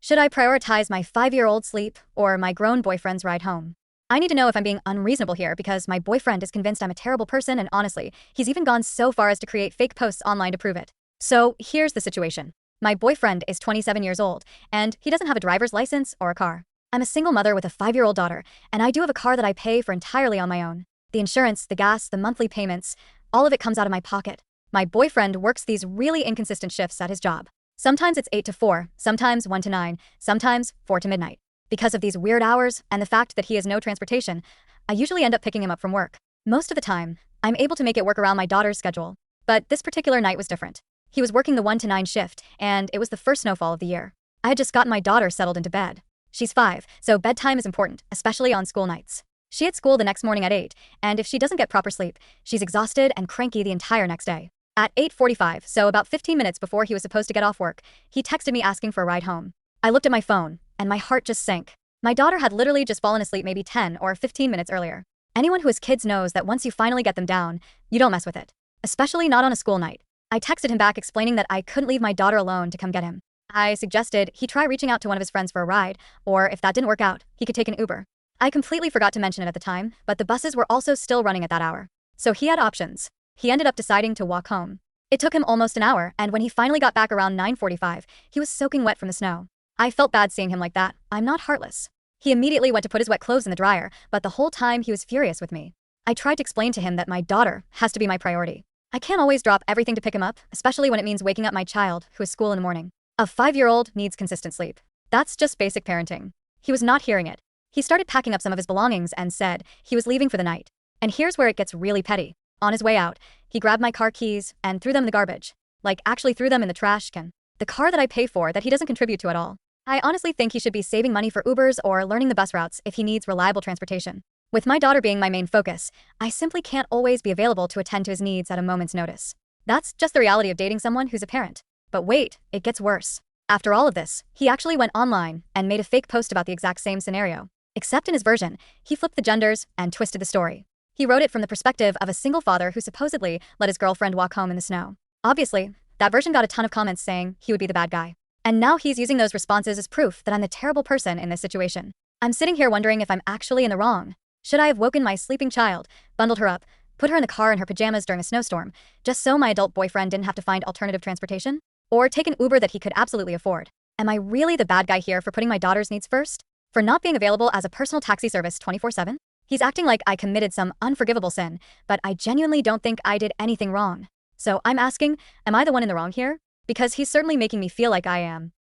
Should I prioritize my 5-year-old sleep or my grown boyfriend's ride home? I need to know if I'm being unreasonable here because my boyfriend is convinced I'm a terrible person, and honestly, he's even gone so far as to create fake posts online to prove it. So here's the situation. My boyfriend is 27 years old, and he doesn't have a driver's license or a car. I'm a single mother with a 5-year-old daughter, and I do have a car that I pay for entirely on my own. The insurance, the gas, the monthly payments, all of it comes out of my pocket. My boyfriend works these really inconsistent shifts at his job. Sometimes it's 8 to 4, sometimes 1 to 9, sometimes 4 to midnight. Because of these weird hours and the fact that he has no transportation, I usually end up picking him up from work. Most of the time, I'm able to make it work around my daughter's schedule. But this particular night was different. He was working the 1 to 9 shift, and it was the first snowfall of the year. I had just gotten my daughter settled into bed. She's 5, so bedtime is important, especially on school nights. She had school the next morning at 8, and if she doesn't get proper sleep, she's exhausted and cranky the entire next day. At 8:45, so about 15 minutes before he was supposed to get off work, he texted me asking for a ride home. I looked at my phone, and my heart just sank. My daughter had literally just fallen asleep maybe 10 or 15 minutes earlier. Anyone who has kids knows that once you finally get them down, you don't mess with it. Especially not on a school night. I texted him back explaining that I couldn't leave my daughter alone to come get him. I suggested he try reaching out to one of his friends for a ride, or if that didn't work out, he could take an Uber. I completely forgot to mention it at the time, but the buses were also still running at that hour. So he had options. He ended up deciding to walk home. It took him almost an hour, and when he finally got back around 9:45, he was soaking wet from the snow. I felt bad seeing him like that. I'm not heartless. He immediately went to put his wet clothes in the dryer, but the whole time he was furious with me. I tried to explain to him that my daughter has to be my priority. I can't always drop everything to pick him up, especially when it means waking up my child, who has school in the morning. A 5-year-old needs consistent sleep. That's just basic parenting. He was not hearing it. He started packing up some of his belongings and said he was leaving for the night. And here's where it gets really petty. On his way out, he grabbed my car keys and threw them in the garbage. Like, actually threw them in the trash can. The car that I pay for that he doesn't contribute to at all. I honestly think he should be saving money for Ubers or learning the bus routes if he needs reliable transportation. With my daughter being my main focus, I simply can't always be available to attend to his needs at a moment's notice. That's just the reality of dating someone who's a parent. But wait, it gets worse. After all of this, he actually went online and made a fake post about the exact same scenario. Except in his version, he flipped the genders and twisted the story. He wrote it from the perspective of a single father who supposedly let his girlfriend walk home in the snow. Obviously, that version got a ton of comments saying he would be the bad guy. And now he's using those responses as proof that I'm the terrible person in this situation. I'm sitting here wondering if I'm actually in the wrong. Should I have woken my sleeping child, bundled her up, put her in the car in her pajamas during a snowstorm, just so my adult boyfriend didn't have to find alternative transportation? Or take an Uber that he could absolutely afford? Am I really the bad guy here for putting my daughter's needs first? For not being available as a personal taxi service 24/7? He's acting like I committed some unforgivable sin, but I genuinely don't think I did anything wrong. So I'm asking, am I the one in the wrong here? Because he's certainly making me feel like I am.